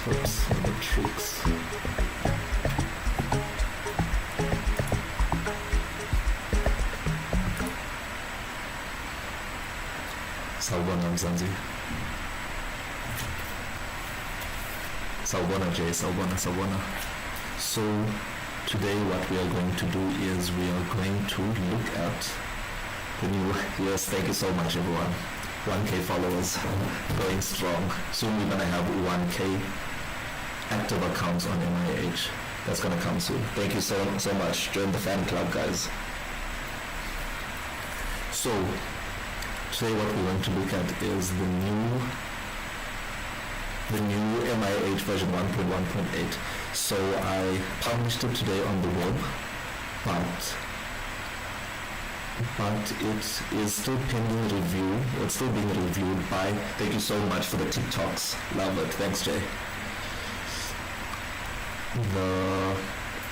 Oops, the tricks. Sawubona Mzansi. Sawubona Jay, sawubona. So today what we are going to do is we are going to look at the new, yes, thank you so much everyone. 1K followers, going strong. Soon we're gonna have 1K active accounts on MIH. That's gonna come soon. Thank you so much. Join the fan club, guys. So today what we want to look at is the new MIH version 1.1.8. So I published it today on the web, but it is still pending review. It's still being reviewed by, thank you so much for the TikToks. Love it. Thanks, Jay. The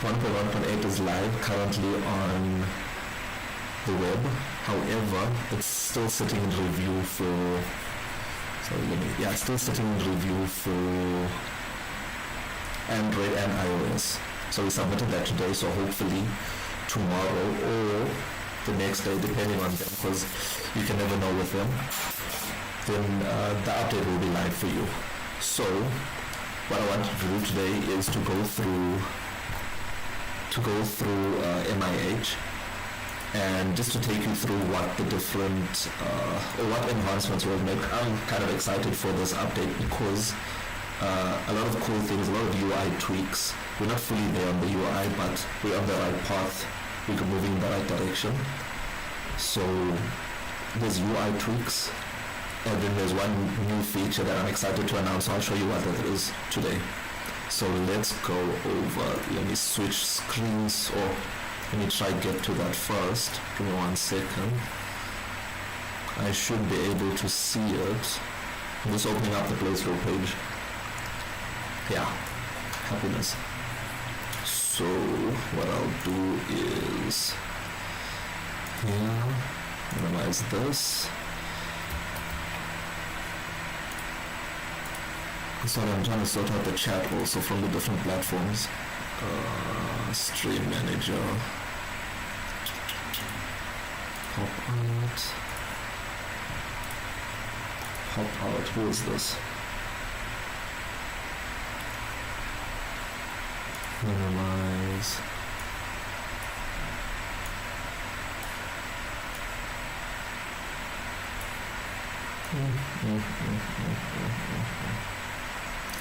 1.1.8 is live currently on the web. However, it's still sitting in review for, it's still sitting in review for Android and iOS. So we submitted that today, so hopefully tomorrow or the next day, depending on them, because you can never know with them, then the update will be live for you. So what I wanted to do today is to go through MIH and just to take you through what the different or what enhancements will make. I'm kind of excited for this update because a lot of cool things, a lot of UI tweaks. We're not fully there on the UI, but we're on the right path. We're moving in the right direction. So there's UI tweaks, and then there's one new feature that I'm excited to announce. I'll show you what that is today. So let's go over, let me switch screens, or let me try get to that first. Give me 1 second. I should be able to see it. I'm just opening up the Play Store page. Yeah, happiness. So what I'll do is here, minimize this. So I'm trying to sort out the chat also from the different platforms. Stream manager, pop out, who is this? Minimize.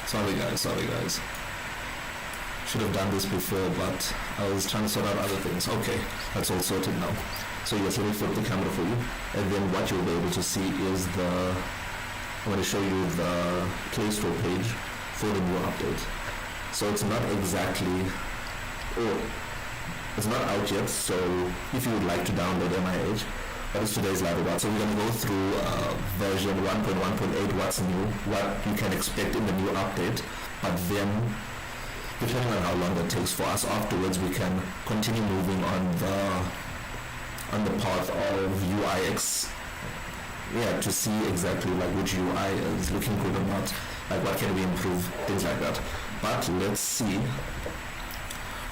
Sorry guys. Should have done this before, but I was trying to sort out other things. Okay, that's all sorted now. So yes, let me flip the camera for you, and then what you'll be able to see is I'm going to show you the Play Store page for the new update. So it's not exactly, it's not out yet, so if you would like to download MIH, that is today's live about. So we're going to go through version 1.1.8, what's new, what you can expect in the new update, but then depending on how long that takes for us, afterwards we can continue moving on the path of UIX, to see exactly like which UI is looking good or not, like what can we improve, things like that. But let's see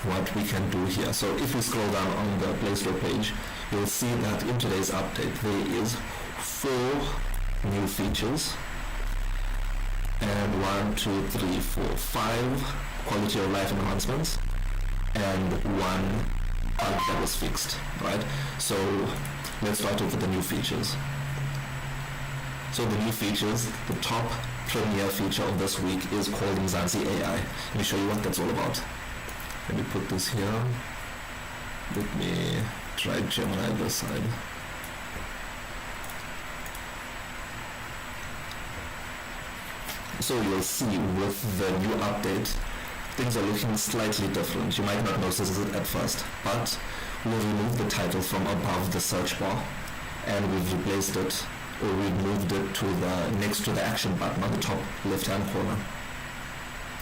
what we can do here. So if we scroll down on the Play Store page, you'll see that in today's update there is 4 new features, and 5 quality of life enhancements, and 1 bug that was fixed, right? So let's start off with the new features. So the new features, the top premier feature of this week is called Mzansi AI. Let me show you what that's all about. Let me put this here. Let me try Gemini this side. So you'll see with the new update, things are looking slightly different. You might not notice it at first, but we'll remove the title from above the search bar, and we've replaced it, or we've moved it to the next to the action button on the top left-hand corner.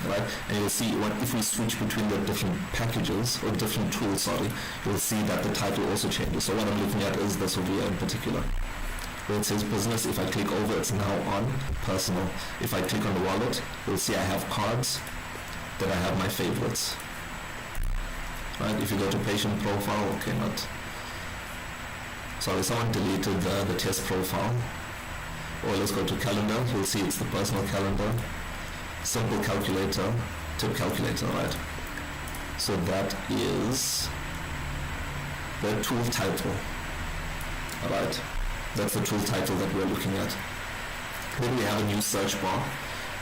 Right? And you'll see if we switch between the different packages, or different tools, you'll see that the title also changes. So what I'm looking at is this over here in particular. where it says business, if I click over, it's now on personal. If I click on the wallet, you'll see I have cards, then I have my favorites. Right, if you go to patient profile, okay, not. Sorry, someone deleted the test profile. Or let's go to calendar, you'll see it's the personal calendar. Simple calculator, tip calculator, right? So that is the tool title. Alright, that's the tool title that we're looking at. Then we have a new search bar.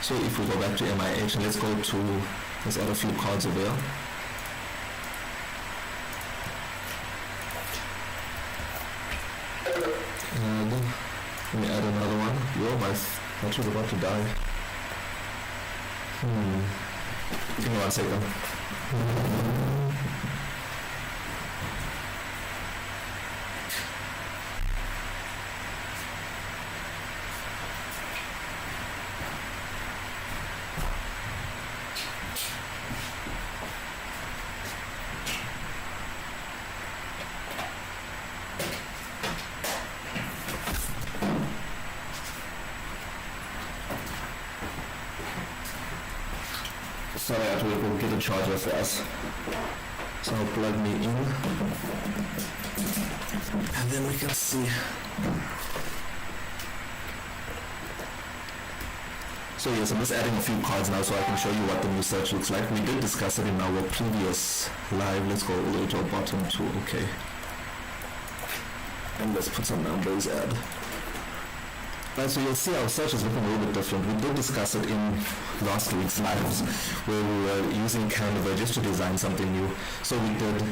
So if we go back to MIH and let's add a few cards over here. And let me add another one. Yo, my battery's about to die. Give me 1 second. Sorry, I have to go get a charger for us. So I'll plug me in. And then we can see. So yes, I'm just adding a few cards now so I can show you what the new search looks like. We did discuss it in our previous live. Let's go all the way to our bottom to OK. And let's put some numbers add. Right, so you'll see our search is looking a little bit different. We did discuss it in last week's lives where we were using Canva just to design something new. So we did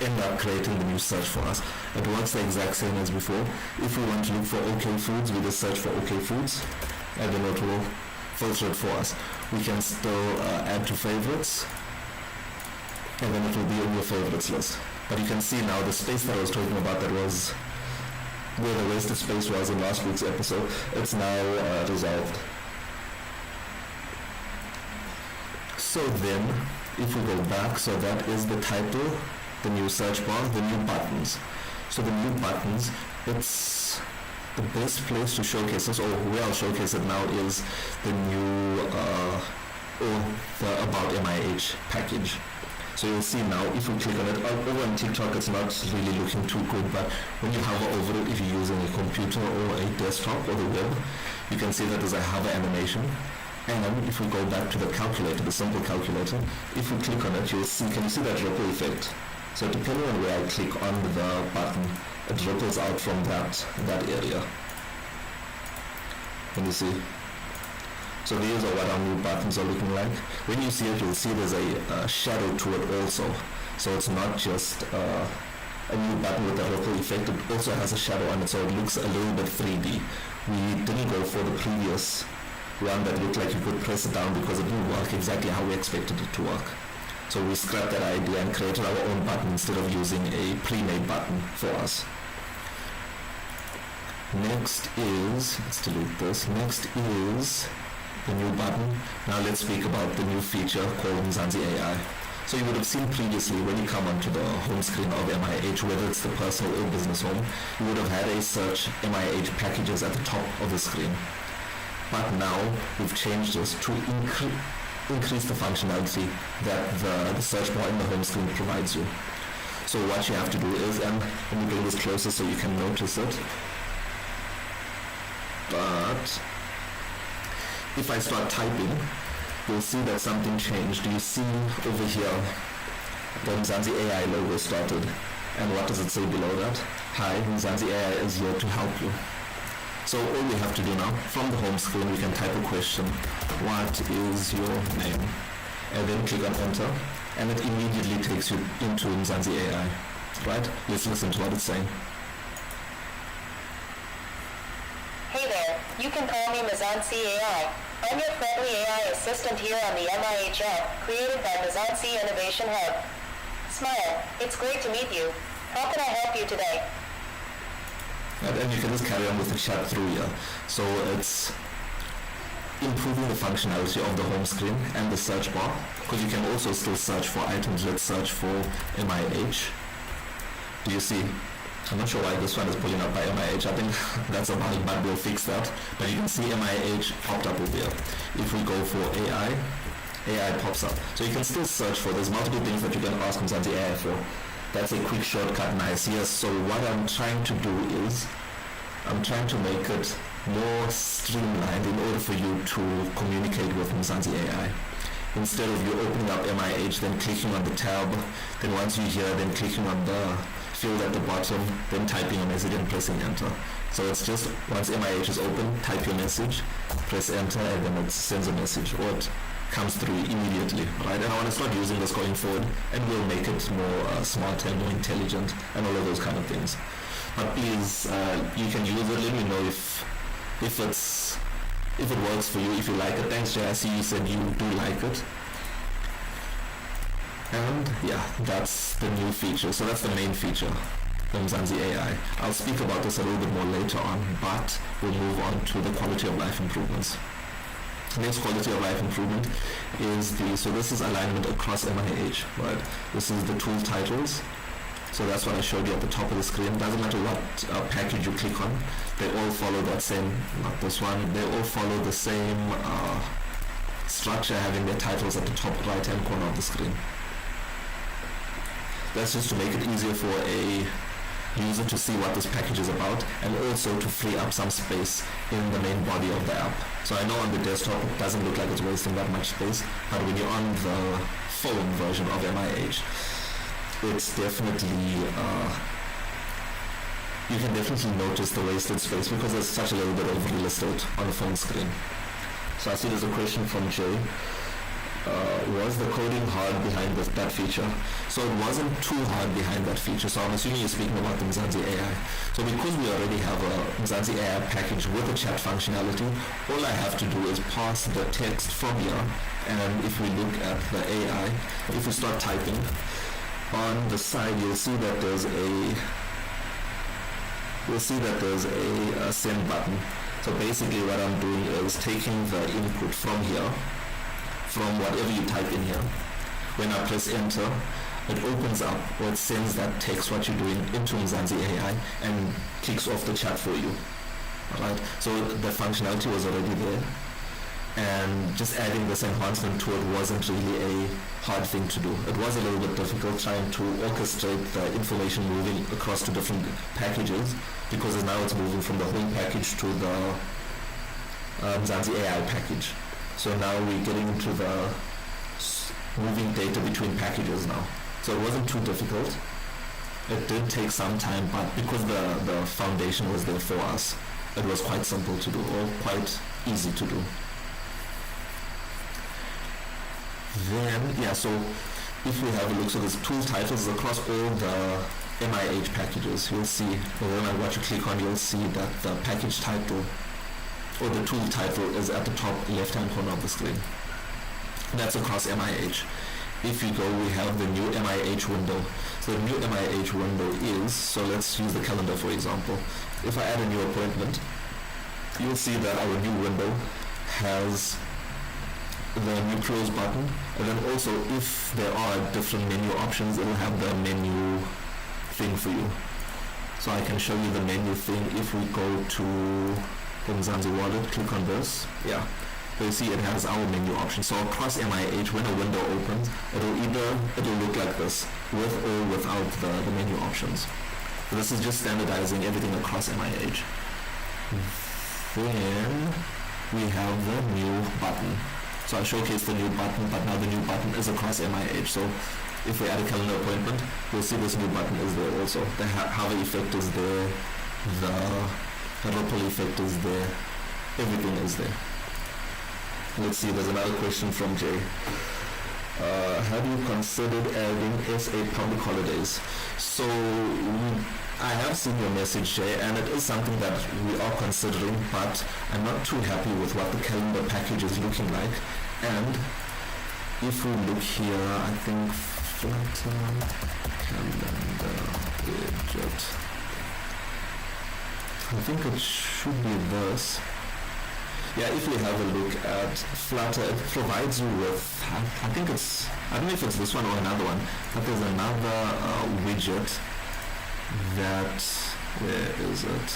end up creating the new search for us. It works the exact same as before. If we want to look for OK Foods, we just search for OK Foods and then it will filter it for us. We can still add to favorites and then it will be in your favorites list. But you can see now the space that I was talking about that was where the wasted space was in last week's episode, it's now resolved. So then, if we go back, so that is the title, the new search bar, the new buttons. So the new buttons, it's the best place to showcase this, or where I'll showcase it now is the new, or the About MIH package. So you'll see now, if we click on it, over on TikTok it's not really looking too good, but when you hover over it, if you're using a computer or a desktop or the web, you can see that there's a hover animation. And then if we go back to the calculator, the simple calculator, if we click on it, you'll see, can you see that ripple effect? So depending on where I click on the button, it ripples out from that area. Can you see? So these are what our new buttons are looking like. When you see it, you'll see there's a shadow to it also. So it's not just a new button with a ripple effect, it also has a shadow on it, so it looks a little bit 3D. We didn't go for the previous one that looked like you could press it down because it didn't work exactly how we expected it to work. So we scrapped that idea and created our own button instead of using a pre-made button for us. Next is, let's delete this, next is the new button. Now let's speak about the new feature called Mzansi AI. So you would have seen previously when you come onto the home screen of MIH, whether it's the personal or business home, you would have had a search MIH packages at the top of the screen. But now we've changed this to increase the functionality that the search bar in the home screen provides you. So what you have to do is, and let me bring this closer so you can notice it, but if I start typing, you'll see that something changed. Do you see over here the Mzansi AI logo started? And what does it say below that? Hi, Mzansi AI is here to help you. So all we have to do now, from the home screen, we can type a question. What is your name? And then click on enter, and it immediately takes you into Mzansi AI. Right? Let's listen to what it's saying. Hey there, you can call me Mzansi AI. I'm your friendly AI assistant here on the MIH app, created by Mzansi Innovation Hub. Smile, it's great to meet you. How can I help you today? And you can just carry on with the chat through here. So it's improving the functionality of the home screen and the search bar, because you can also still search for items. Let's search for MIH. Do you see? I'm not sure why this one is pulling up by MIH. I think that's a bug, but we'll fix that. But you can see MIH popped up over here. If we go for AI pops up. So you can still search for, there's multiple things that you can ask Mzansi AI for. That's a quick shortcut, nice. Yes, so what I'm trying to do is, I'm trying to make it more streamlined in order for you to communicate with Mzansi AI. Instead of you opening up MIH, then clicking on the tab, then once you're here, then clicking on the field at the bottom, then typing a message and pressing enter. So it's just, once MIH is open, type your message, press enter, and then it sends a message, or it comes through immediately, right? And I want to start using this going forward, and we'll make it more smart and more intelligent, and all of those kind of things. But please, you can use it. Let me know if it works for you, if you like it. Thanks, Jay. I see you said you do like it. And yeah, that's the new feature. So that's the main feature from Mzansi AI. I'll speak about this a little bit more later on, but we'll move on to the quality of life improvements. Next quality of life improvement is so this is alignment across MIH, right? This is the tool titles. So that's what I showed you at the top of the screen. Doesn't matter what package you click on, they all follow that same, not this one, they all follow the same structure, having their titles at the top right hand corner of the screen. That's just to make it easier for a user to see what this package is about, and also to free up some space in the main body of the app. So I know on the desktop it doesn't look like it's wasting that much space, but when you're on the phone version of MIH, it's definitely, you can definitely notice the wasted space because there's such a little bit of real estate on the phone screen. So I see there's a question from Jay. Was the coding hard behind that feature? So it wasn't too hard behind that feature. So I'm assuming you're speaking about the Mzansi AI. So because we already have a Mzansi AI package with a chat functionality, all I have to do is pass the text from here. And if we look at the AI, if we start typing, on the side you'll see that there's a send button. So basically what I'm doing is taking the input from here, from whatever you type in here. When I press enter, it opens up, or it sends that text, what you're doing, into Mzansi AI and kicks off the chat for you. Alright, so the functionality was already there, and just adding this enhancement to it wasn't really a hard thing to do. It was a little bit difficult trying to orchestrate the information moving across to different packages, because now it's moving from the home package to the Mzansi AI package. So now we're getting into the moving data between packages now. So it wasn't too difficult. It did take some time, but because the foundation was there for us, it was quite simple to do, or quite easy to do. Then, yeah, so if we have a look, so there's tool titles across all the MIH packages. You'll see, no matter what you click on, you'll see that the package title or the tool title is at the top left-hand corner of the screen. That's across MIH. If you go, we have the new MIH window. So the new MIH window is, so let's use the calendar for example. If I add a new appointment, you'll see that our new window has the new close button, and then also if there are different menu options, it'll have the menu thing for you. So I can show you the menu thing if we go to the Mzansi wallet, click on this, yeah. So you see it has our menu option. So across MIH, when a window opens, it'll look like this, with or without the menu options. So this is just standardizing everything across MIH. Then we have the new button. So I showcased the new button, but now the new button is across MIH. So if we add a calendar appointment, you'll see this new button is there also. The hover effect is there, the ripple effect is there, everything is there. Let's see, there's another question from Jay. Have you considered adding SA public holidays? So I have seen your message, Jay, and it is something that we are considering, but I'm not too happy with what the calendar package is looking like. And if we look here, I think Flutter calendar widget. I think it should be this. Yeah, if we have a look at Flutter, it provides you with, I think it's, I don't know if it's this one or another one, but there's another widget that, where is it?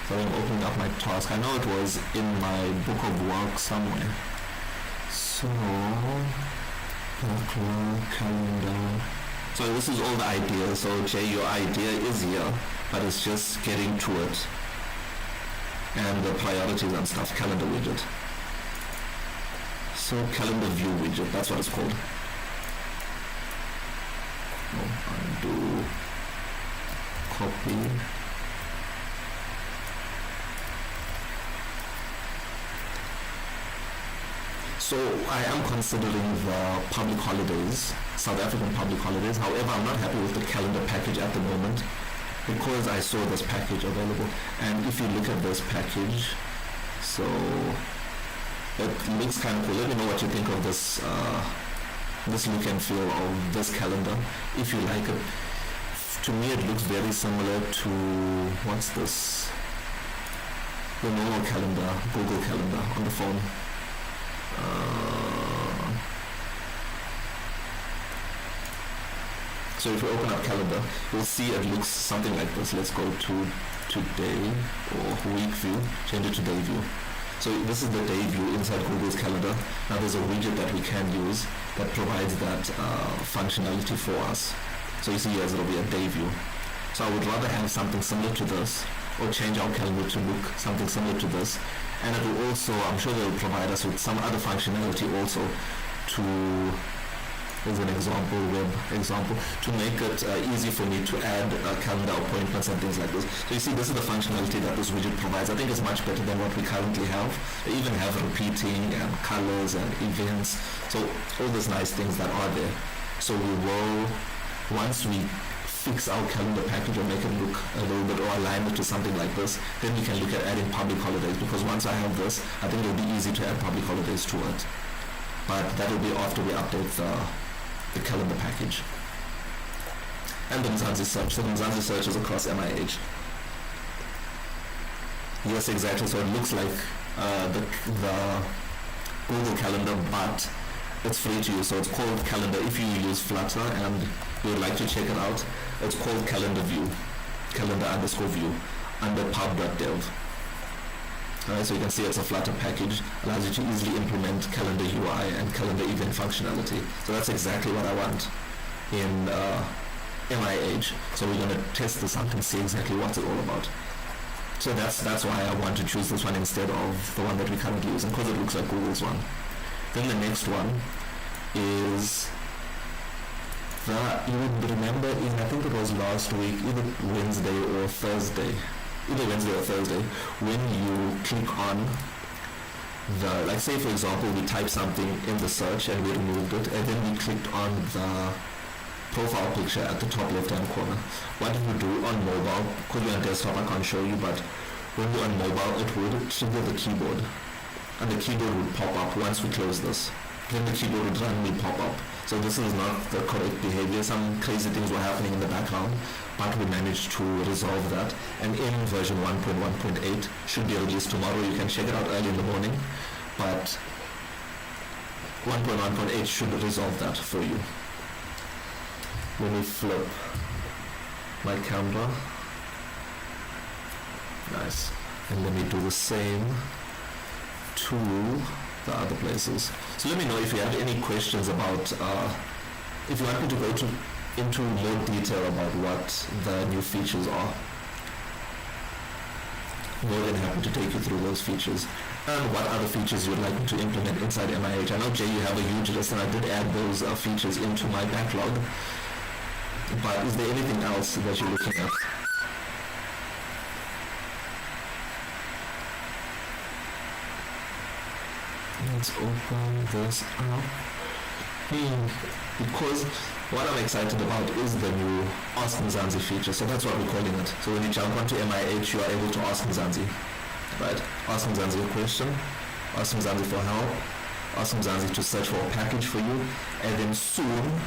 So I'm opening up my task. I know it was in my book of work somewhere. So, calendar. So this is all the idea. So Jay, your idea is here, but it's just getting to it. And the priorities and stuff, calendar widget. So calendar view widget, that's what it's called. Undo, copy. So I am considering the public holidays, South African public holidays. However, I'm not happy with the calendar package at the moment because I saw this package available. And if you look at this package, so it looks kind of cool. Let me know what you think of this this look and feel of this calendar, if you like it. To me, it looks very similar to, what's this? The normal calendar, Google Calendar on the phone. So if you open up calendar, you'll see it looks something like this. Let's go to today or week view, change it to day view. So this is the day view inside Google's calendar. Now there's a widget that we can use that provides that functionality for us. So you see here it'll be a day view. So I would rather have something similar to this, or change our calendar to look something similar to this. And it will also, I'm sure they'll provide us with some other functionality also to, as an example, web example, to make it easy for me to add calendar appointments and things like this. So you see, this is the functionality that this widget provides. I think it's much better than what we currently have. They even have repeating and colors and events. So all these nice things that are there. So we will, once we fix our calendar package or make it look a little bit, or align it to something like this, then we can look at adding public holidays, because once I have this, I think it'll be easy to add public holidays to it. But that will be after we update the calendar package. And the Mzansi search. So the Mzansi search is across MIH. Yes, exactly. So it looks like the Google Calendar, but it's free to use. So it's called Calendar. If you use Flutter and you would like to check it out, it's called Calendar View, calendar_view, under pub.dev. Alright, so you can see it's a Flutter package, allows you to easily implement calendar UI and calendar event functionality. So that's exactly what I want in MIH. So we're going to test this out and see exactly what's it all about. So that's why I want to choose this one instead of the one that we currently use, because it looks like Google's one. Then the next one is you would remember in, I think it was last week, either Wednesday or Thursday, when you click on the, like say for example, we type something in the search and we removed it, and then we clicked on the profile picture at the top left hand corner. What did we do on mobile? Because we're on desktop, I can't show you, but when we're on mobile, it would trigger the keyboard, and the keyboard would pop up once we close this. Then the keyboard would randomly pop up. So this is not the correct behavior. Some crazy things were happening in the background, but we managed to resolve that. And in version 1.1.8 should be released tomorrow. You can check it out early in the morning, but 1.1.8 should resolve that for you. Let me flip my camera. Nice. And let me do the same to the other places. So let me know if you have any questions about, if you want me to go into more detail about what the new features are. More than happy to take you through those features. And what other features you would like me to implement inside MIH. I know, Jay, you have a huge list, and I did add those features into my backlog. But is there anything else that you're looking at? Let's open this up. Because what I'm excited about is the new Ask Mzansi feature. So that's what we're calling it. So when you jump onto MIH, you are able to ask Mzansi. Right? Ask Mzansi a question, ask Mzansi for help, ask Mzansi to search for a package for you, and then soon,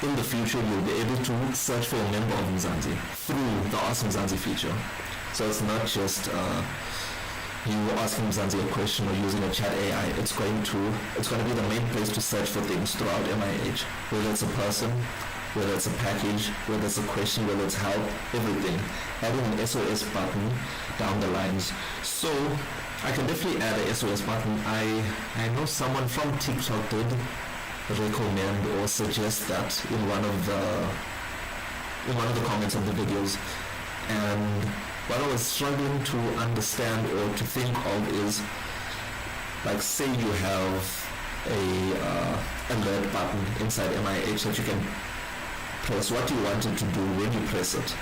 in the future, you'll be able to search for a member of Mzansi through the Ask Mzansi feature. So it's not just you asking Mzansi a question or using a chat AI, it's going to be the main place to search for things throughout MIH, whether it's a person, whether it's a package, whether it's a question, whether it's help, everything. Adding an SOS button down the lines. So I can definitely add a SOS button. I know someone from TikTok did recommend or suggest that in one of the comments of the videos, and what I was struggling to understand or to think of is, like, say you have a alert button inside MIH that you can press. What do you want it to do when you press it?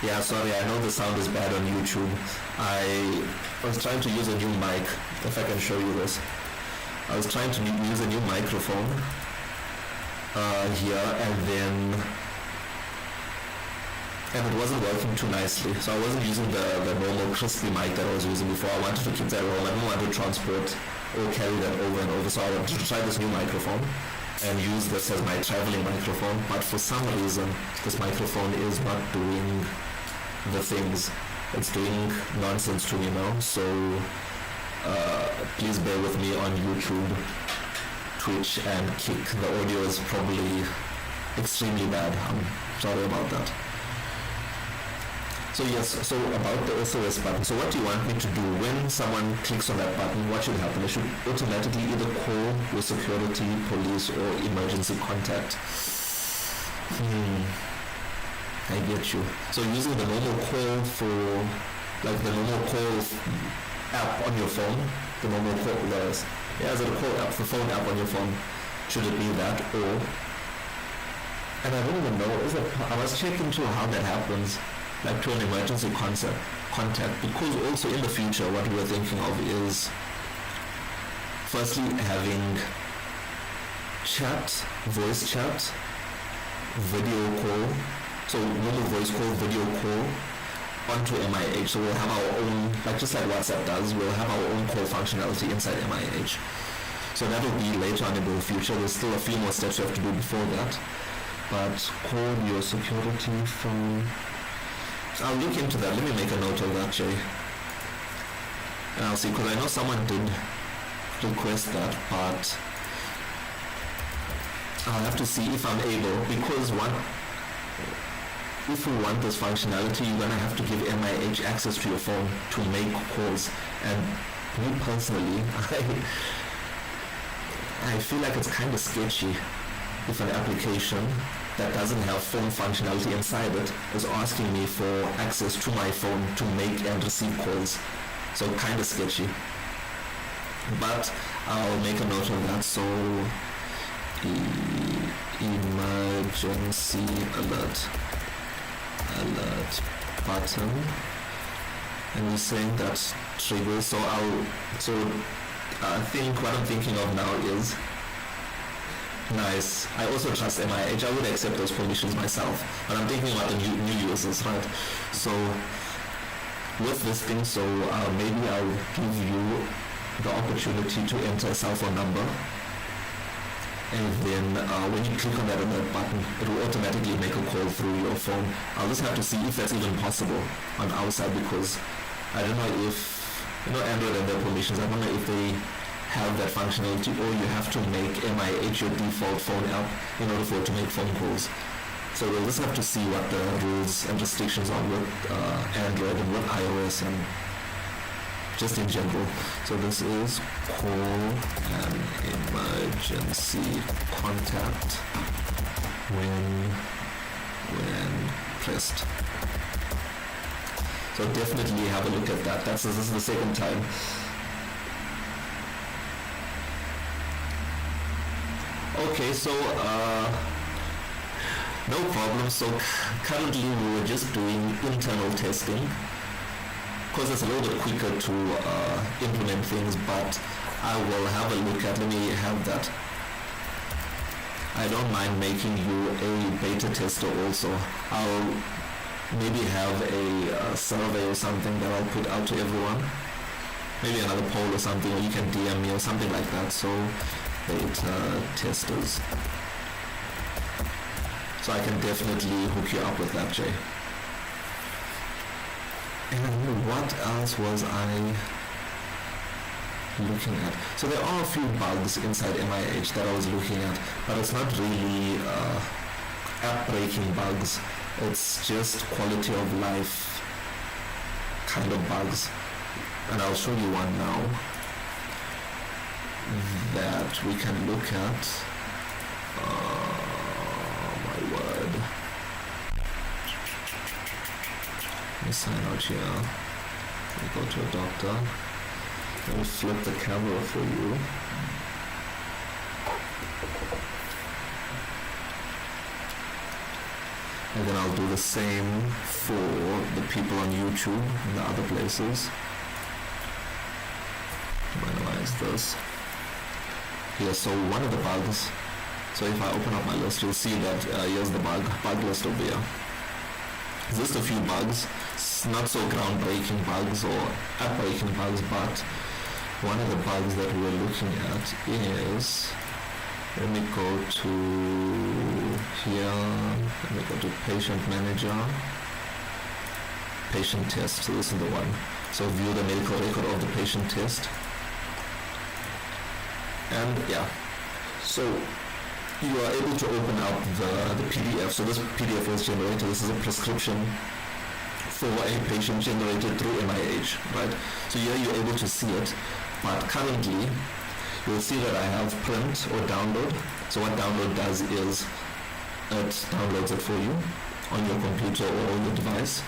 Yeah, sorry, I know the sound is bad on YouTube. I was trying to use a new mic, if I can show you this. I was trying to use a new microphone here, and it wasn't working too nicely. So I wasn't using the normal crispy mic that I was using before. I wanted to keep that raw. I didn't want to transport or carry that over and over. So I wanted to try this new microphone and use this as my traveling microphone. But for some reason, this microphone is not doing the things. It's doing nonsense to me now. So please bear with me on YouTube, Twitch, and Kick. The audio is probably extremely bad. I'm sorry about that. So yes, so about the SOS button. So what do you want me to do when someone clicks on that button? What should happen? It should automatically either call your security, police, or emergency contact. I get you. So using the normal call the normal call app on your phone, the normal call, is it a call app, the phone app on your phone? Should it be that, or, and I don't even know, I must check into how that happens, like to an emergency contact, because also in the future what we were thinking of is firstly having voice chat, video call, so normal voice call, video call onto MIH. So we'll have our own, like just like WhatsApp does, we'll have our own call functionality inside MIH. So that will be later on in the future. There's still a few more steps you have to do before that. But call your security phone. So I'll look into that. Let me make a note of that, Jay. And I'll see, because I know someone did request that, but I'll have to see if I'm able, because if you want this functionality, you're going to have to give MIH access to your phone to make calls. And me personally, I feel like it's kind of sketchy if an application that doesn't have phone functionality inside it is asking me for access to my phone to make and receive calls. So kind of sketchy. But I'll make a note of that. So emergency alert button, and we're saying that triggers. So I think what I'm thinking of now is nice. I also trust MIH. I would accept those permissions myself, but I'm thinking about the new users, right? So with this thing, so maybe I'll give you the opportunity to enter a cell phone number, and then when you click on that alert button, it will automatically make a call through your phone. I'll just have to see if that's even possible on our side, because I don't know if, Android and their permissions, I don't know if they have that functionality, or you have to make MIH your default phone app in order for it to make phone calls. So we'll just have to see what the rules and restrictions are with Android and with iOS and just in general. So this is call an emergency contact when pressed. So definitely have a look at that. This is the second time. Okay, so no problem. So currently we were just doing internal testing, because it's a little bit quicker to implement things, but I will have a look at, let me have that. I don't mind making you a beta tester also. I'll maybe have a survey or something that I'll put out to everyone. Maybe another poll or something, or you can DM me or something like that. So beta testers. So I can definitely hook you up with that, Jay. And what else was I looking at? So there are a few bugs inside MIH that I was looking at, but it's not really app-breaking bugs. It's just quality of life kind of bugs. And I'll show you one now that we can look at. My word. Let me sign out here. Let me go to a doctor. Let me flip the camera for you. And then I'll do the same for the people on YouTube and the other places. Minimize this. Here, so one of the bugs. So if I open up my list, you'll see that here's the bug list over here. Just a few bugs, not so groundbreaking bugs or app-breaking bugs, but one of the bugs that we're looking at is, let me go to here, let me go to patient manager, patient test, so this is the one. So view the medical record of the patient test. And yeah, so you are able to open up the PDF. So this PDF was generated, this is a prescription for a patient generated through MIH, right? So here you're able to see it, but currently you'll see that I have print or download. So what download does is it downloads it for you on your computer or on your device.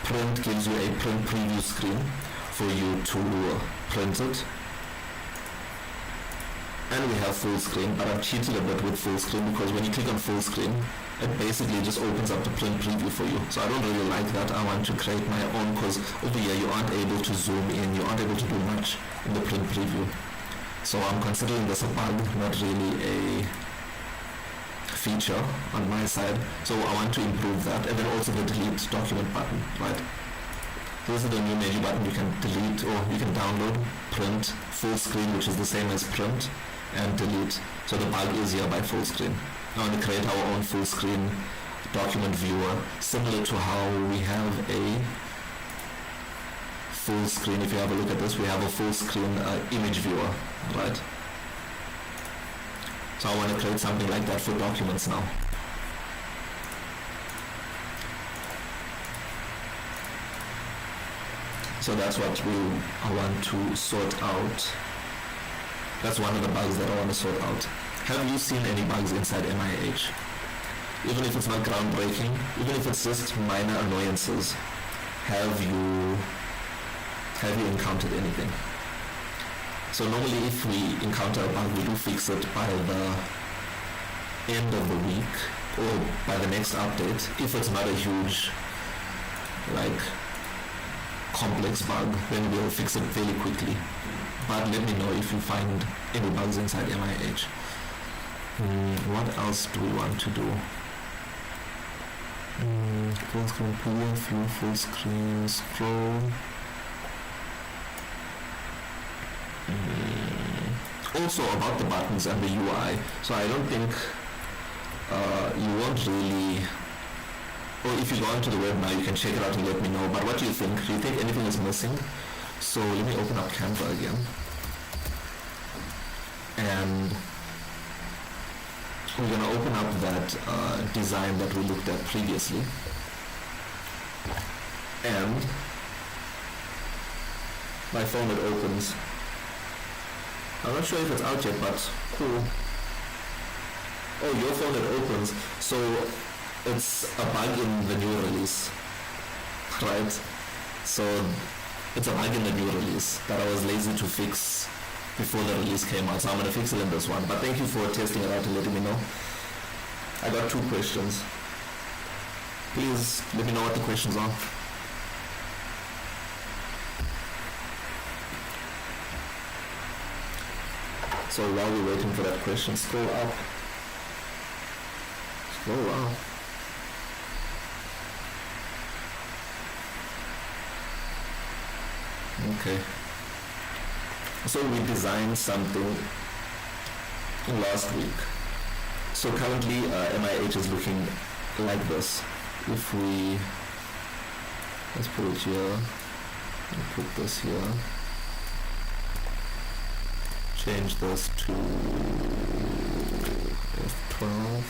Print gives you a print preview screen for you to print it. And we have full screen, but I've cheated a bit with full screen because when you click on full screen, it basically just opens up the print preview for you. So I don't really like that. I want to create my own because over here you aren't able to zoom in, you aren't able to do much in the print preview. So I'm considering this a bug, not really a feature on my side. So I want to improve that. And then also the delete document button, right? So this is the new menu button. You can delete or you can download, print, full screen, which is the same as print, and delete. So the bug is here by full screen. I want to create our own full screen document viewer, similar to how we have a full screen. If you have a look at this, we have a full screen image viewer, right? So I want to create something like that for documents now. So that's what I want to sort out. That's one of the bugs that I want to sort out. Have you seen any bugs inside MIH? Even if it's not groundbreaking, even if it's just minor annoyances, have you encountered anything? So normally if we encounter a bug, we do fix it by the end of the week or by the next update, if it's not a huge, like, complex bug, then we'll fix it fairly quickly. But let me know if you find any bugs inside MIH. What else do we want to do? Full screen preview, view full screen, scroll. Also about the buttons and the UI. So I don't think you won't really, or if you go onto the web now, you can check it out and let me know. But what do you think? Do you think anything is missing? So let me open up Canva again. And we're going to open up that design that we looked at previously. And my phone, it opens. I'm not sure if it's out yet, but cool. Oh, your phone, it opens. So it's a bug in the new release, right? So it's a bug in the new release that I was lazy to fix before the release came out. So I'm going to fix it in this one. But thank you for testing it out and letting me know. I got 2 questions. Please let me know what the questions are. So while we're waiting for that question, scroll up. Scroll up. Okay. So we designed something last week. So currently MIH is looking like this. If we, let's put it here, and put this here, change this to F12.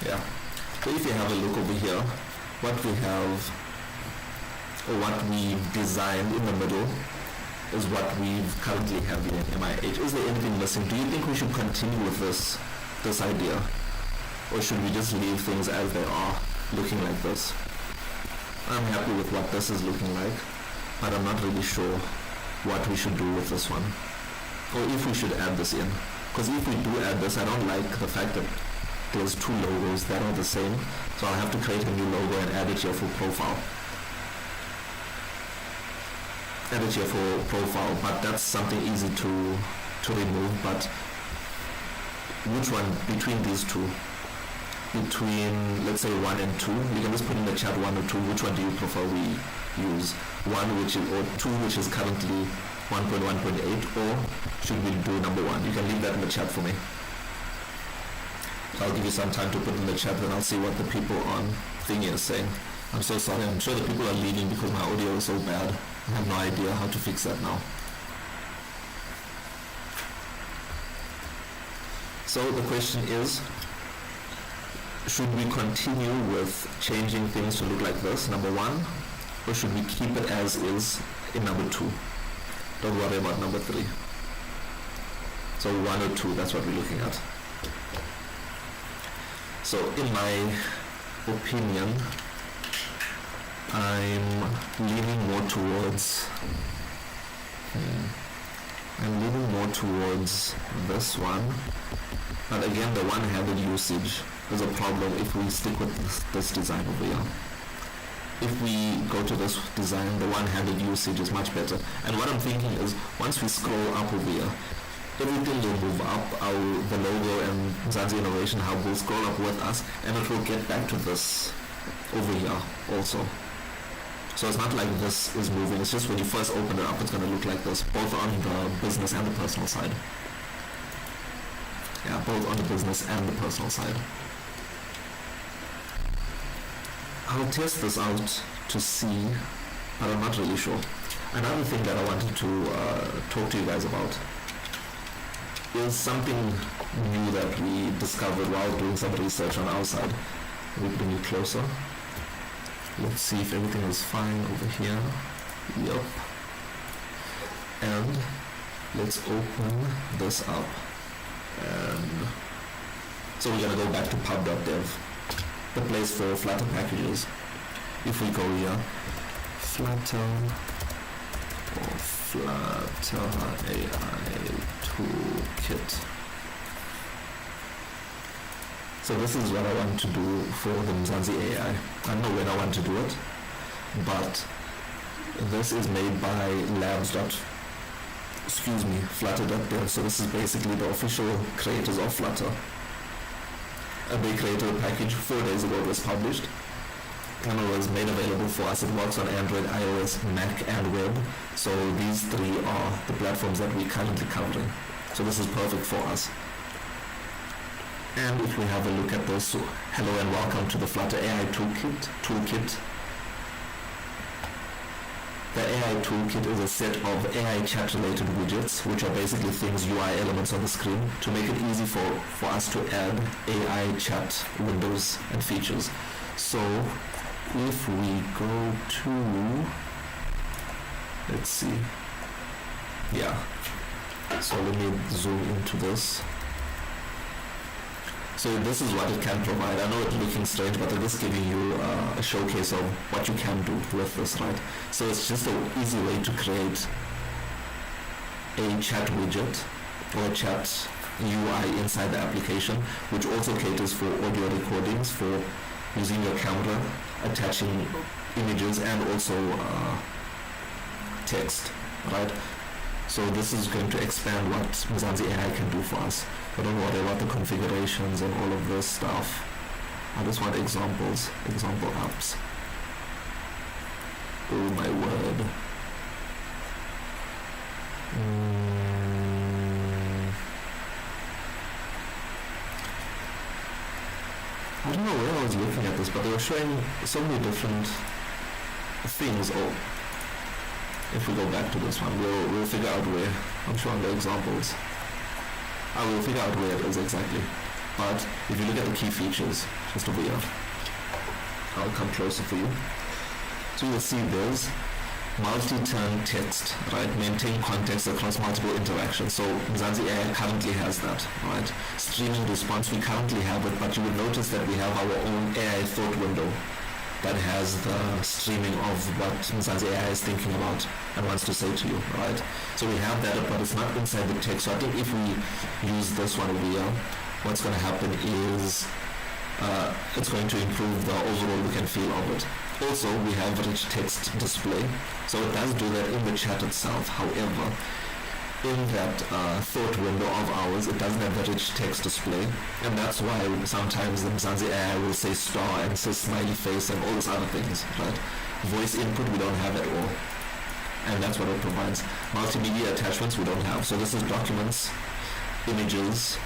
Yeah, so if you have a look over here, what we have, or what we designed in the middle, is what we currently have in MIH. Is there anything missing? Do you think we should continue with this idea? Or should we just leave things as they are, looking like this? I'm happy with what this is looking like, but I'm not really sure what we should do with this one. Or if we should add this in. Because if we do add this, I don't like the fact that there's two logos that are the same. So I'll have to create a new logo and add it here for profile. But that's something easy to remove. But which one between these two? Between, let's say, 1 and 2, you can just put in the chat 1 or 2. Which one do you prefer we use? 1 which is, or 2 which is currently 1.1.8, or should we do number 1? You can leave that in the chat for me. I'll give you some time to put in the chat, then I'll see what the people on thingy is saying. I'm so sorry, I'm sure the people are leaving because my audio is so bad. I have no idea how to fix that now. So the question is, should we continue with changing things to look like this, number 1, or should we keep it as is in number 2? Don't worry about number 3. So 1 or 2, that's what we're looking at. So in my opinion, I'm leaning more towards this one. But again, the one-handed usage is a problem if we stick with this design over here. If we go to this design, the one-handed usage is much better. And what I'm thinking is, once we scroll up over here, everything will move up, the logo and Mzansi Innovation Hub will scroll up with us, and it will get back to this over here also. So it's not like this is moving, it's just when you first open it up, it's going to look like this, both on the business and the personal side. Yeah, both on the business and the personal side. I'll test this out to see, but I'm not really sure. Another thing that I wanted to talk to you guys about is something new that we discovered while doing some research on our side. Let me bring it closer. Let's see if everything is fine over here. Yep. And let's open this up. And so we're going to go back to pub.dev, the place for Flutter packages. If we go here, Flutter or Flutter AI Toolkit. So this is what I want to do for the Mzansi AI. I don't know when I want to do it, but this is made by Flutter.dev. So this is basically the official creators of Flutter. And they created a package 4 days ago. It was published and it was made available for us. It works on Android, iOS, Mac and web. So these 3 are the platforms that we're currently covering. So this is perfect for us. And if we have a look at this, so hello and welcome to the Flutter AI Toolkit. The AI Toolkit is a set of AI chat-related widgets, which are basically things, UI elements on the screen, to make it easy for us to add AI chat windows and features. So if we go to, let's see, yeah, so let me zoom into this. So this is what it can provide. I know it's looking strange, but it is giving you a showcase of what you can do with this, right? So it's just an easy way to create a chat widget or a chat UI inside the application, which also caters for audio recordings, for using your camera, attaching images, and also text, right? So this is going to expand what Mzansi AI can do for us. But don't worry about the configurations and all of this stuff. I just want examples, example apps. Oh my word. where I was looking at this, but they were showing so many different things. Oh, if we go back to this one, we'll figure out where. I'm showing the examples. I will figure out where it is exactly. But if you look at the key features, just over here, I'll come closer for you. So you'll see there's multi-turn text, right? Maintain context across multiple interactions. So Mzansi AI currently has that, right? Streaming response, we currently have it, but you will notice that we have our own AI thought window that has the streaming of what Mzansi AI is thinking about and wants to say to you, right? So we have that, but it's not inside the text. So I think if we use this one over here, what's going to happen is it's going to improve the overall look and feel of it. Also, we have rich text display, so it does do that in the chat itself. However, in that thought window of ours, it doesn't have the rich text display, and that's why sometimes the Mzansi AI will say star and say smiley face and all these other things, right? Voice input we don't have at all, and that's what it provides. Multimedia attachments we don't have, so this is documents, images,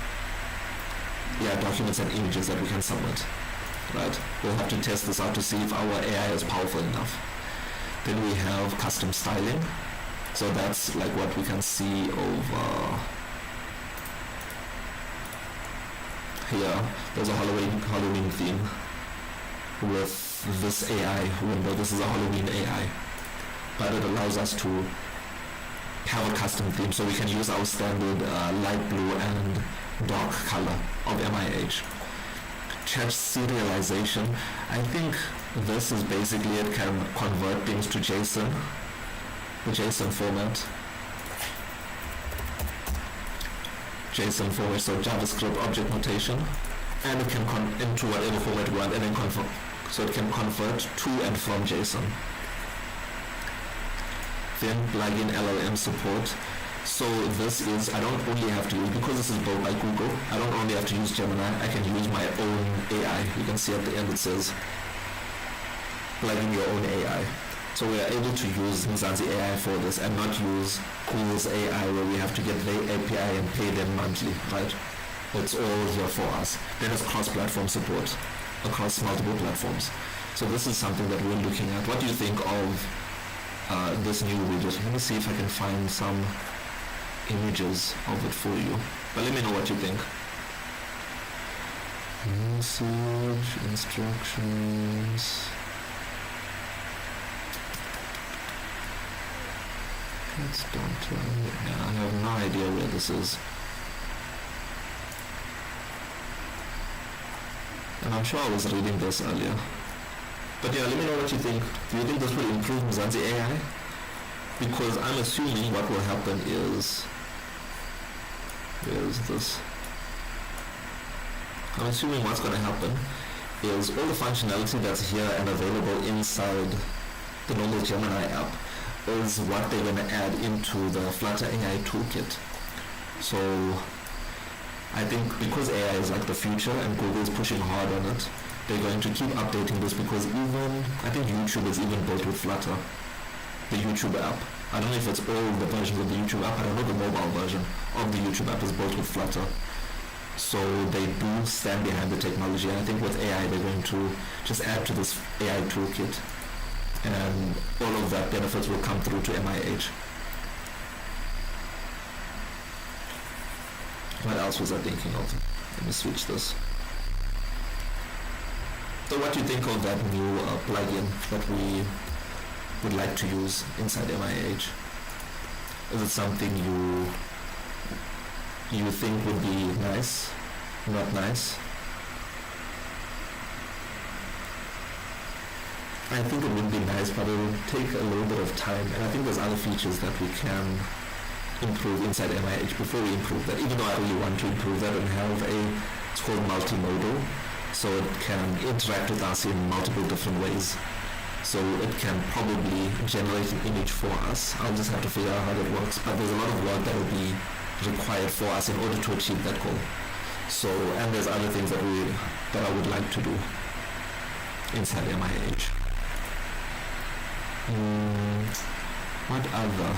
documents and images that we can submit. Right? We'll have to test this out to see if our AI is powerful enough. Then we have custom styling. So that's like what we can see over here. There's a Halloween theme with this AI window. This is a Halloween AI. But it allows us to have a custom theme, so we can use our standard light blue and dark color of MIH. Chat serialization. I think this is basically it can convert things to JSON, the JSON format. JSON format, so JavaScript object notation, and it can into whatever format we want, and then convert. So it can convert to and from JSON. Then plugin LLM support. So this is, I don't only have to use, because this is built by Google, I don't only have to use Gemini, I can use my own AI. You can see at the end it says, plug in your own AI. So we are able to use Mzansi AI for this and not use Google's AI where we have to get their API and pay them monthly, right? It's all here for us. Then it's cross-platform support across multiple platforms. So this is something that we're looking at. What do you think of this new widget? Let me see if I can find some images of it for you, but let me know what you think. Message instructions. It's done. I have no idea where this is, and I'm sure I was reading this earlier. But let me know what you think. Do you think this will improve Mzansi AI? Because I'm assuming what will happen is, this. I'm assuming what's going to happen is all the functionality that's here and available inside the normal Gemini app is what they're going to add into the Flutter AI toolkit. So I think because AI is like the future and Google is pushing hard on it, they're going to keep updating this, because even, I think YouTube is even built with Flutter, the YouTube app. I don't know if it's all the versions of the YouTube app. I don't know the mobile version of the YouTube app is built with Flutter. So they do stand behind the technology. And I think with AI, they're going to just add to this AI toolkit. And all of that benefits will come through to MIH. What else was I thinking of? Let me switch this. So what do you think of that new plugin that we would like to use inside MIH? Is it something you think would be nice, not nice? I think it would be nice, but it would take a little bit of time, and I think there's other features that we can improve inside MIH before we improve that, even though I really want to improve that and have it's called multimodal, so it can interact with us in multiple different ways. So it can probably generate an image for us. I'll just have to figure out how that works. But there's a lot of work that will be required for us in order to achieve that goal. So, and there's other things that I would like to do inside MIH. What other?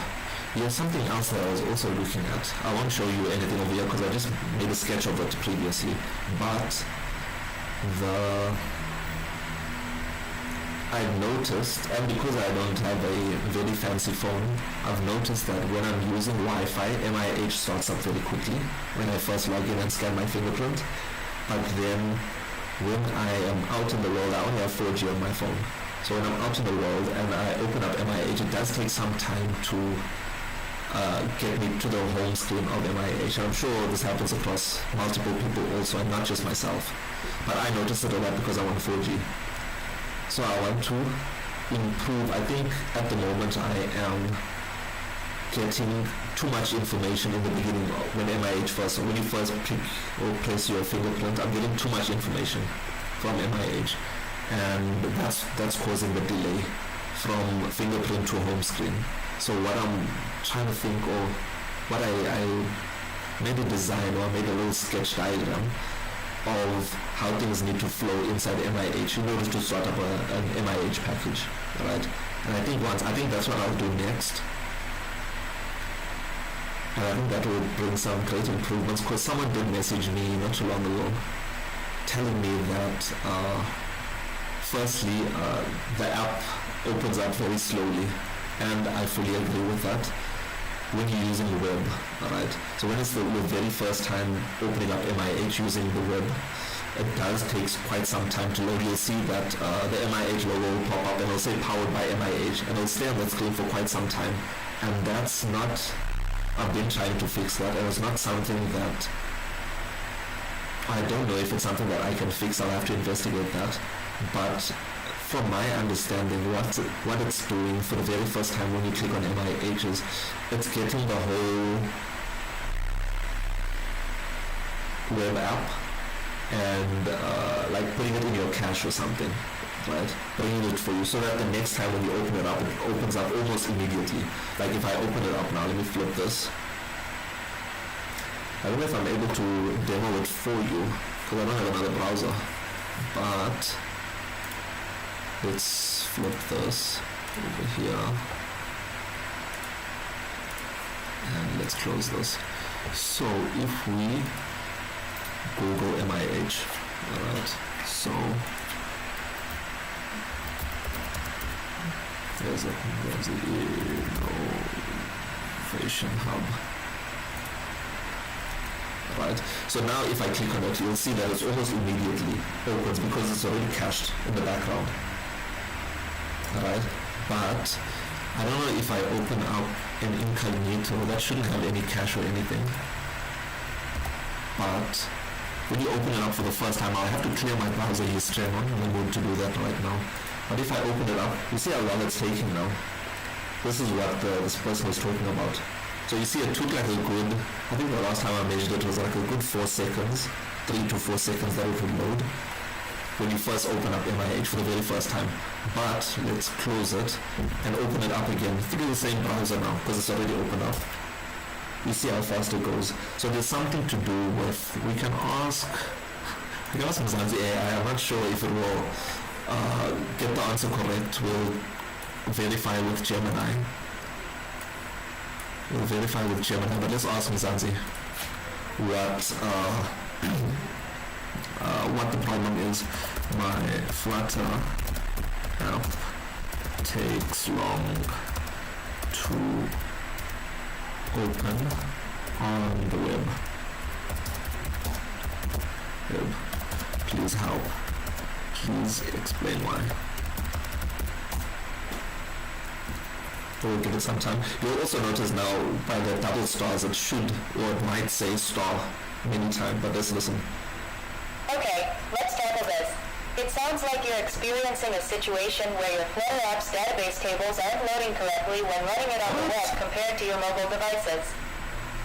Yeah, something else that I was also looking at. I won't show you anything over here because I just made a sketch of it previously. But I noticed, and because I don't have a very fancy phone, I've noticed that when I'm using Wi-Fi, MIH starts up very quickly when I first log in and scan my fingerprint. But then when I am out in the world, I only have 4G on my phone. So when I'm out in the world and I open up MIH, it does take some time to get me to the home screen of MIH. I'm sure this happens across multiple people also, and not just myself. But I noticed it a lot because I'm on 4G. So I want to improve. I think at the moment I am getting too much information in the beginning when MIH first, when you first pick or place your fingerprint, I'm getting too much information from MIH, and that's causing the delay from fingerprint to home screen. So what I'm trying to think, or what I made a design, or I made a little sketch diagram of how things need to flow inside MIH in order to start up an MIH package, right? And I think that's what I'll do next. And I think that will bring some great improvements, because someone did message me not too long ago telling me that firstly the app opens up very slowly, and I fully agree with that when you're using the web, alright? So when it's the very first time opening up MIH using the web, it does take quite some time to load. You'll see that the MIH logo will pop up and it'll say powered by MIH, and it'll stay on that screen for quite some time. And that's not, I've been trying to fix that, and it's not something that, I don't know if it's something that I can fix. I'll have to investigate that. But from my understanding, what it's doing for the very first time when you click on MIH is it's getting the whole web app and like putting it in your cache or something, right? Bringing it for you, so that the next time when you open it up, it opens up almost immediately. Like if I open it up now, let me flip this. I don't know if I'm able to demo it for you because I don't have another browser, but let's flip this over here and let's close this. So if we Google MIH, alright, so there's the Innovation Hub. Right. So now if I click on it, you'll see that it's almost immediately opens because it's already cached in the background. Alright, but I don't know if I open up an incognito, that shouldn't have any cache or anything. But when you open it up for the first time, I'll have to clear my browser history. I'm not going to do that right now. But if I open it up, you see how long it's taking now. This is what this person was talking about. So you see it took like a good, I think the last time I measured it was like a good 4 seconds, 3 to 4 seconds that it would load when you first open up MIH for the very first time. But let's close it and open it up again through the same browser now because it's already opened up. You see how fast it goes. So there's something to do with, we can ask Mzansi AI, I'm not sure if it will get the answer correct. We'll verify with Gemini. We'll verify with Gemini, but let's ask Mzansi what the problem is. My Flutter app takes long to open on the web. Please help. Please explain why. We'll give it some time. You'll also notice now by the double stars it should, or it might say star many times, but let's listen. Okay, let's tackle this. It sounds like you're experiencing a situation where your Flutter app's database tables aren't loading correctly when running it on the web compared to your mobile devices.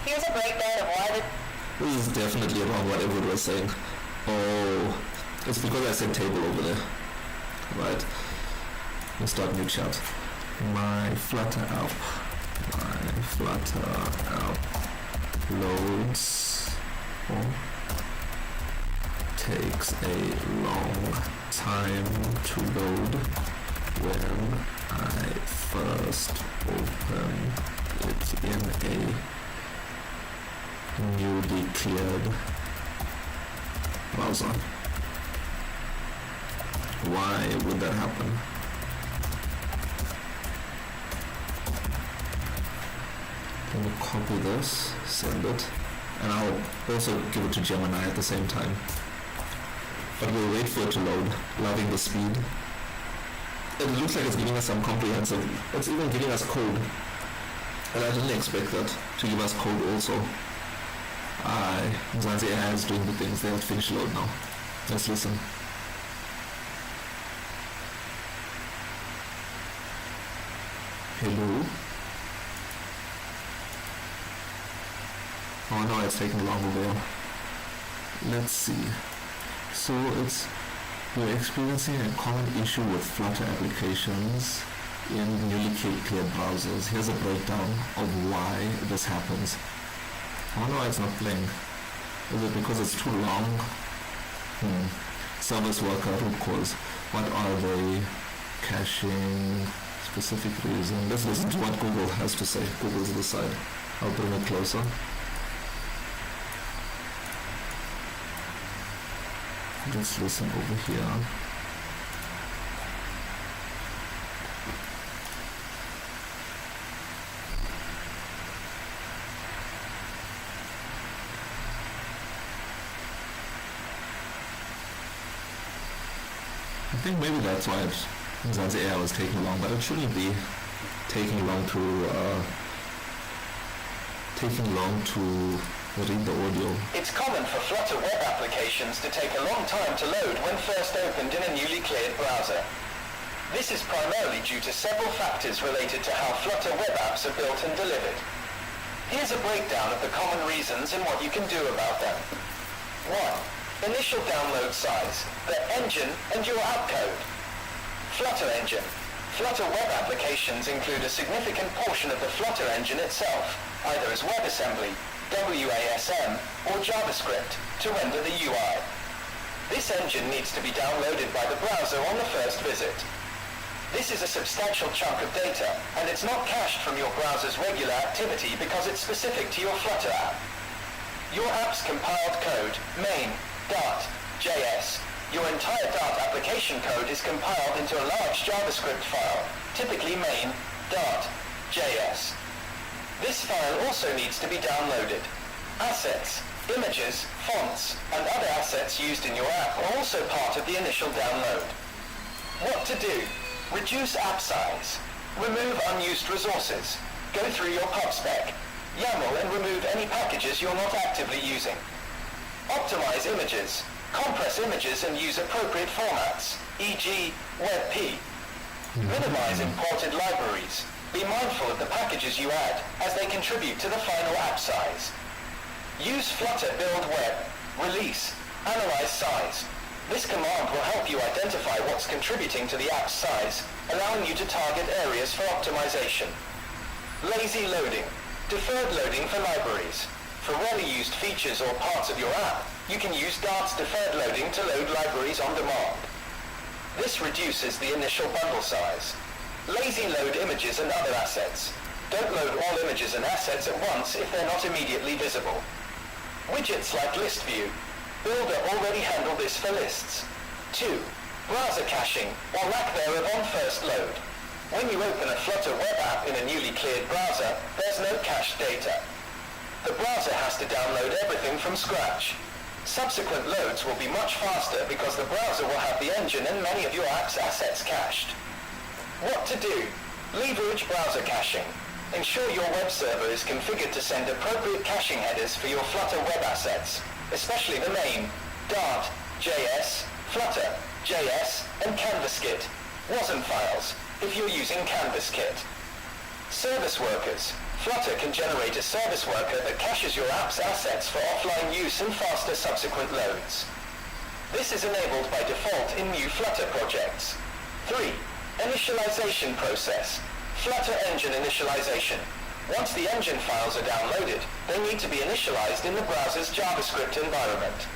Here's a breakdown of why the... This is definitely wrong what everyone was saying. Oh, it's because I said table over there. Right. Let's start new chat. My Flutter app loads or takes a long time to load when I first open it in a newly cleared browser. Why would that happen? Let me copy this, send it, and I'll also give it to Gemini at the same time. But we'll wait for it to load. Loving the speed. It looks like it's giving us some comprehensive, it's even giving us code. And I didn't expect that to give us code also. Mzansi AI is doing the things. They'll finish load now. Let's listen. Hello. Oh no, it's taking long over here. Let's see. So we're experiencing a common issue with Flutter applications in newly cleared browsers. Here's a breakdown of why this happens. I wonder why it's not playing. Is it because it's too long? Service worker root cause. What are they? Caching, specific reason. Let's listen to what Google has to say. Google's the side. I'll bring it closer. Let's listen over here. I think maybe that's why Mzansi AI was taking long, but it shouldn't be taking long to read the audio. It's common for Flutter web applications to take a long time to load when first opened in a newly cleared browser. This is primarily due to several factors related to how Flutter web apps are built and delivered. Here's a breakdown of the common reasons and what you can do about them. 1. Initial download size, the engine and your app code. Flutter engine. Flutter web applications include a significant portion of the Flutter engine itself, either as WebAssembly, WASM, or JavaScript, to render the UI. This engine needs to be downloaded by the browser on the first visit. This is a substantial chunk of data, and it's not cached from your browser's regular activity because it's specific to your Flutter app. Your app's compiled code, main.js. Your entire Dart application code is compiled into a large JavaScript file, typically main.js. This file also needs to be downloaded. Assets, images, fonts, and other assets used in your app are also part of the initial download. What to do? Reduce app size. Remove unused resources. Go through your pubspec. YAML and remove any packages you're not actively using. Optimize images. Compress images and use appropriate formats, e.g. WebP. Minimize imported libraries. Be mindful of the packages you add, as they contribute to the final app size. Use Flutter build web, release, analyze size. This command will help you identify what's contributing to the app's size, allowing you to target areas for optimization. Lazy loading, deferred loading for libraries. For rarely used features or parts of your app, you can use Dart's deferred loading to load libraries on demand. This reduces the initial bundle size. Lazy load images and other assets. Don't load all images and assets at once if they're not immediately visible. Widgets like List View. Builder already handled this for lists. 2. Browser caching, or lack thereof on first load. When you open a Flutter web app in a newly cleared browser, there's no cached data. The browser has to download everything from scratch. Subsequent loads will be much faster because the browser will have the engine and many of your app's assets cached. What to do? Leverage browser caching. Ensure your web server is configured to send appropriate caching headers for your Flutter web assets, especially the main, Dart, JS, Flutter, JS, and CanvasKit, WASM files, if you're using CanvasKit. Service workers. Flutter can generate a service worker that caches your app's assets for offline use and faster subsequent loads. This is enabled by default in new Flutter projects. 3. Initialization process. Flutter engine initialization. Once the engine files are downloaded, they need to be initialized in the browser's JavaScript environment.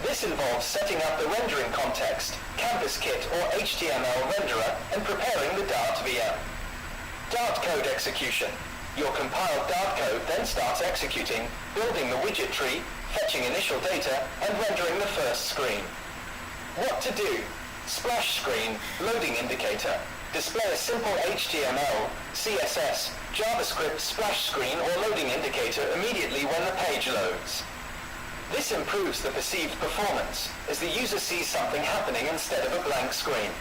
This involves setting up the rendering context, CanvasKit or HTML renderer, and preparing the Dart VM. Dart code execution. Your compiled Dart code then starts executing, building the widget tree, fetching initial data, and rendering the first screen. What to do? Splash screen, loading indicator. Display a simple HTML, CSS, JavaScript splash screen or loading indicator immediately when the page loads. This improves the perceived performance, as the user sees something happening instead of a blank screen.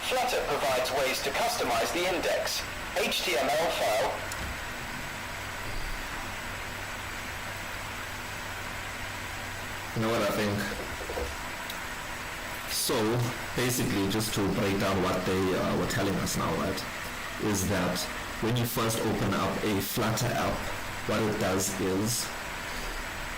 Flutter provides ways to customize the index, HTML file. You know what I think? So basically, just to break down what they were telling us now, right, is that when you first open up a Flutter app, what it does is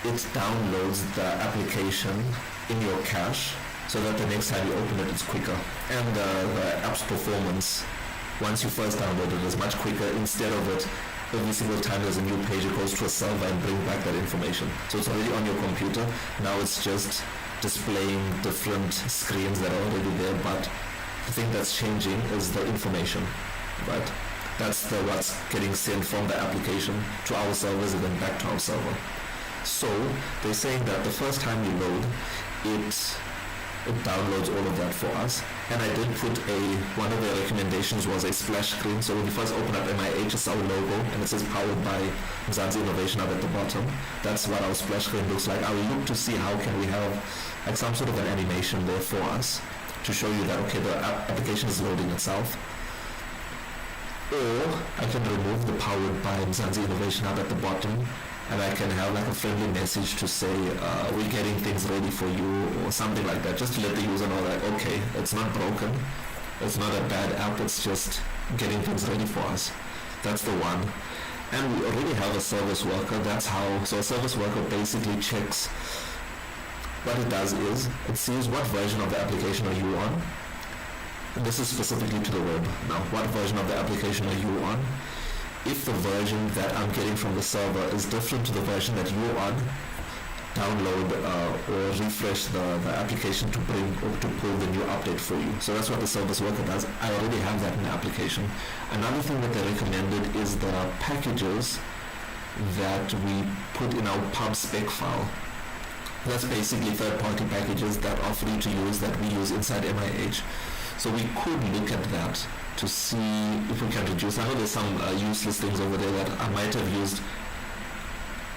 it downloads the application in your cache so that the next time you open it, it's quicker. And the app's performance, once you first download it, is much quicker. Instead of it, every single time there's a new page, it goes to a server and brings back that information. So it's already on your computer. Now it's just displaying different screens that are already there, but the thing that's changing is the information, right? That's what's getting sent from the application to our servers and then back to our server. So they're saying that the first time you load, it downloads all of that for us. And I did put one of the recommendations was a splash screen. So when you first open up MIH, it's our logo and it says powered by Mzansi Innovation up at the bottom. That's what our splash screen looks like. I will look to see how can we have like some sort of an animation there for us to show you that, okay, the application is loading itself. Or I can remove the powered by Mzansi Innovation up at the bottom, and I can have like a friendly message to say we're getting things ready for you or something like that, just to let the user know that, okay, it's not broken, it's not a bad app, it's just getting things ready for us. That's the one. And we already have a service worker. So a service worker basically checks, what it does is it sees what version of the application are you on. And this is specifically to the web. Now, what version of the application are you on? If the version that I'm getting from the server is different to the version that you're on, download or refresh the application to bring or to pull the new update for you. So that's what the service worker does. I already have that in the application. Another thing that they recommended is the packages that we put in our pub spec file. That's basically third-party packages that are free to use that we use inside MIH. So we could look at that to see if we can reduce. I know there's some useless things over there that I might have used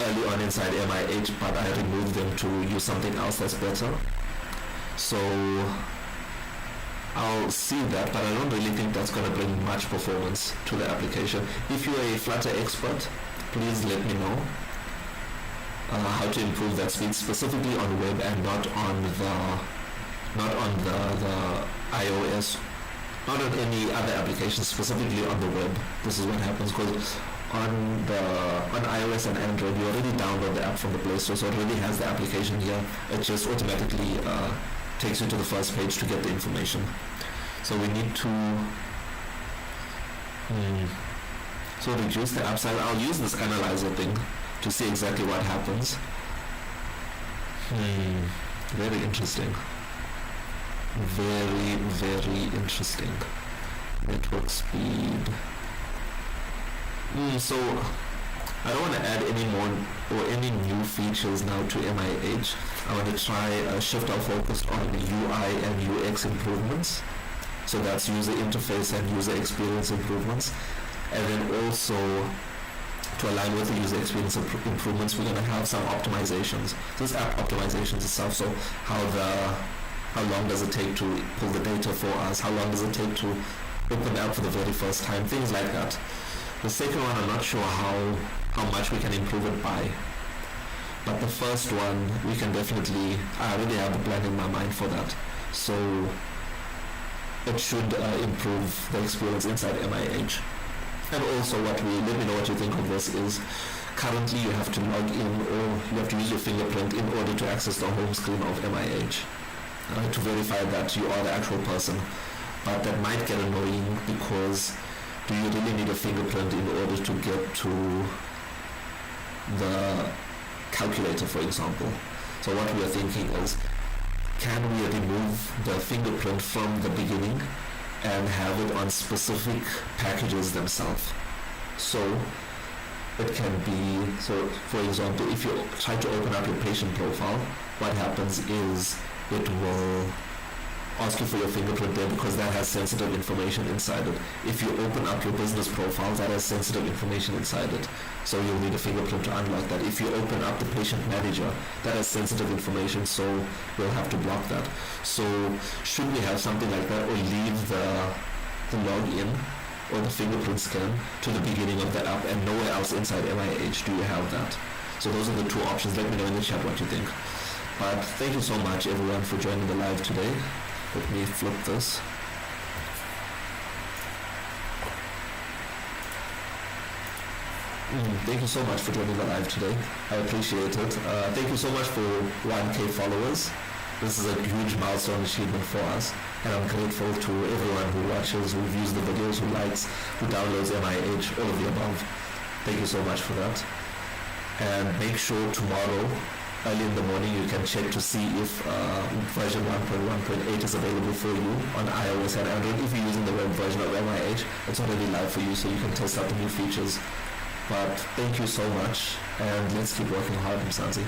early on inside MIH, but I removed them to use something else that's better. So I'll see that, but I don't really think that's going to bring much performance to the application. If you're a Flutter expert, please let me know how to improve that speed, specifically on web and not on the iOS, not on any other applications, specifically on the web. This is what happens because on iOS and Android, you already download the app from the Play Store, so it already has the application here. It just automatically takes you to the first page to get the information. So we need to reduce the app size. I'll use this analyzer thing to see exactly what happens. Very interesting. Very, very interesting. Network speed. So I don't want to add any more or any new features now to MIH. I want to try shift our focus on UI and UX improvements. So that's user interface and user experience improvements. And then also to align with the user experience improvements, we're going to have some optimizations. This app optimizations itself. So how long does it take to pull the data for us? How long does it take to open the app for the very first time? Things like that. The second one, I'm not sure how much we can improve it by. But the first one, we can definitely, I already have a plan in my mind for that. So it should improve the experience inside MIH. And also let me know what you think of this is, currently you have to log in or you have to use your fingerprint in order to access the home screen of MIH. To verify that you are the actual person. But that might get annoying because do you really need a fingerprint in order to get to the calculator, for example? So what we are thinking is, can we remove the fingerprint from the beginning and have it on specific packages themselves? So it can be, so for example, if you try to open up your patient profile, what happens is it will ask you for your fingerprint there because that has sensitive information inside it. If you open up your business profile, that has sensitive information inside it. So you'll need a fingerprint to unlock that. If you open up the patient manager, that has sensitive information, so we'll have to block that. So should we have something like that, or leave the login or the fingerprint scan to the beginning of the app and nowhere else inside MIH do you have that? So those are the two options. Let me know in the chat what you think. But thank you so much everyone for joining the live today. Let me flip this. Thank you so much for joining the live today. I appreciate it. Thank you so much for 1K followers. This is a huge milestone achievement for us. And I'm grateful to everyone who watches, who views the videos, who likes, who downloads MIH, all of the above. Thank you so much for that. And make sure tomorrow, early in the morning, you can check to see if version 1.1.8 is available for you on iOS and Android. If you're using the web version of MIH, it's already live for you, so you can test out the new features. But thank you so much, and let's keep working hard, Mzansi.